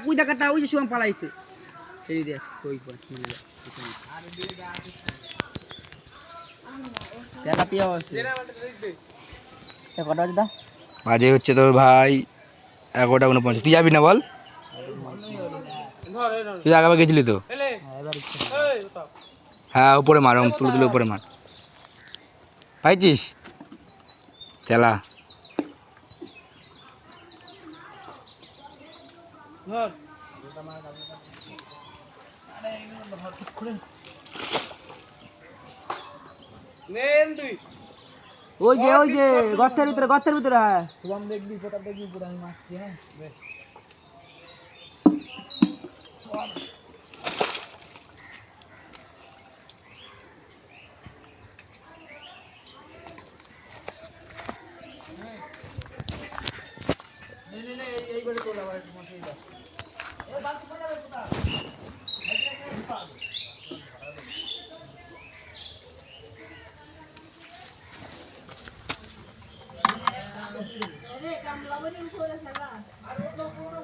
ওই দেখাটা ওই যে সুয়াম পালাইছে এই দেখ কই তেলাপিয়া আছে কটা বাজে দা বাজে হচ্ছে তোর ভাই 11:49 তুই যাবি না বল তুই আগে গেছিলি তো হ্যাঁ উপরে মার তুলে তুলে উপরে মার পাইছিস তেলা ওই যে গর্তের ভিতরে হ্যাঁ শুভম দেখবি প্রতাপ দেখবি পুরো আমি মারছি হ্যাঁ এইবারে তোলা আবার একটু মাসে দাও এই বালতি পড়ে যাবে কোথা আরে কামলা বলি উপরে খেলা আর ওটা পুরো